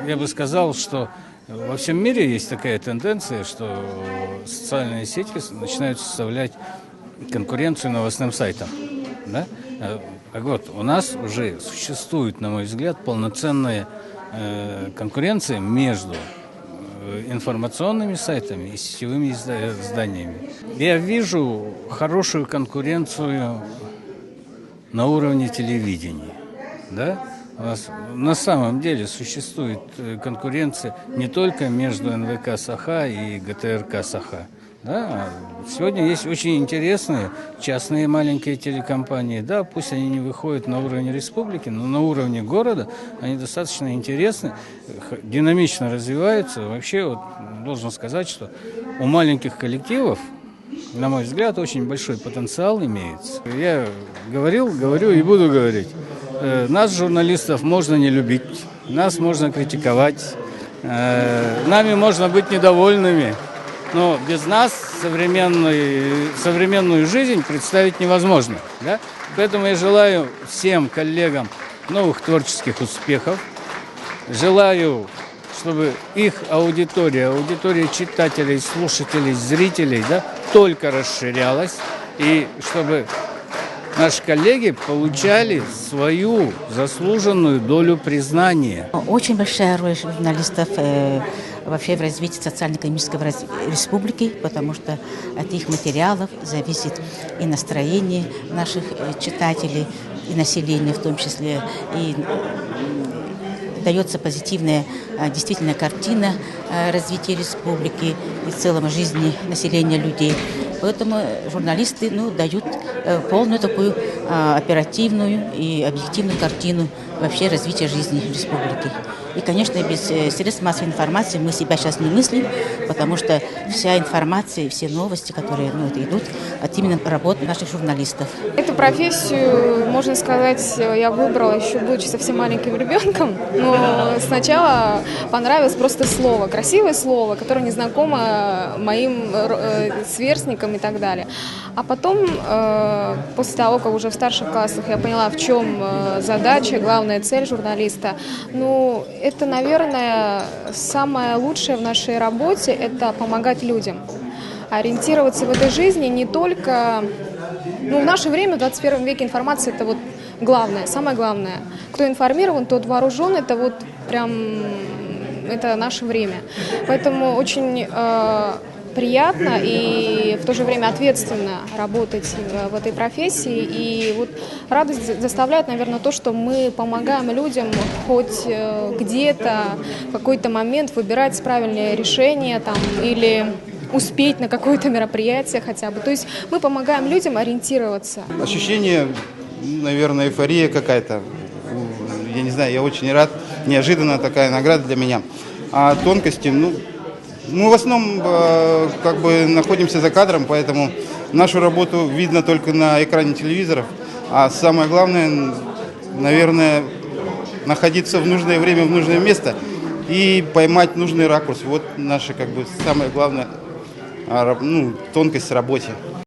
я бы сказал, что во всем мире есть такая тенденция, что социальные сети начинают составлять конкуренцию новостным сайтам. Да? Так вот, у нас уже существует, на мой взгляд, полноценная конкуренция между информационными сайтами и сетевыми изданиями. Я вижу хорошую конкуренцию на уровне телевидения. Да? У нас на самом деле существует конкуренция не только между НВК «Саха» и ГТРК «Саха». Да? Сегодня есть очень интересные частные маленькие телекомпании. Да, пусть они не выходят на уровень республики, но на уровне города они достаточно интересны, динамично развиваются. Вообще, вот, должен сказать, что у маленьких коллективов, на мой взгляд, очень большой потенциал имеется. Я говорю и буду говорить. Нас, журналистов, можно не любить, нас можно критиковать, нами можно быть недовольными, но без нас современную жизнь представить невозможно. Да? Поэтому я желаю всем коллегам новых творческих успехов, желаю, чтобы их аудитория читателей, слушателей, зрителей, да, только расширялась, и чтобы наши коллеги получали свою заслуженную долю признания. Очень большая роль журналистов вообще в развитии социально-экономического республики, потому что от их материалов зависит и настроение наших читателей, и населения в том числе, и дается позитивная действительно картина развития республики и в целом жизни населения людей. Поэтому журналисты дают полную такую оперативную и объективную картину вообще развития жизни республики. И, конечно, без средств массовой информации мы себя сейчас не мыслим, потому что вся информация, все новости, которые идут от именно работы наших журналистов. Эту профессию, можно сказать, я выбрала еще будучи совсем маленьким ребенком, но сначала понравилось просто слово, красивое слово, которое не знакомо моим сверстникам и так далее. А потом, после того, как уже в старших классах я поняла, в чем задача, главная цель журналиста, это, наверное, самое лучшее в нашей работе – это помогать людям. Ориентироваться в этой жизни не только… в наше время, в 21 веке, информация – это вот главное, самое главное. Кто информирован, тот вооружен, это вот прям… это наше время. Поэтому очень… приятно и в то же время ответственно работать в этой профессии. И вот радость заставляет, наверное, то, что мы помогаем людям хоть где-то в какой-то момент выбирать правильное решение или успеть на какое-то мероприятие хотя бы. То есть мы помогаем людям ориентироваться. Ощущение, наверное, эйфория какая-то. Я не знаю, я очень рад. Неожиданно такая награда для меня. А тонкости, мы в основном находимся за кадром, поэтому нашу работу видно только на экране телевизоров. А самое главное, наверное, находиться в нужное время, в нужное место и поймать нужный ракурс. Вот наша самая главная тонкость в работе.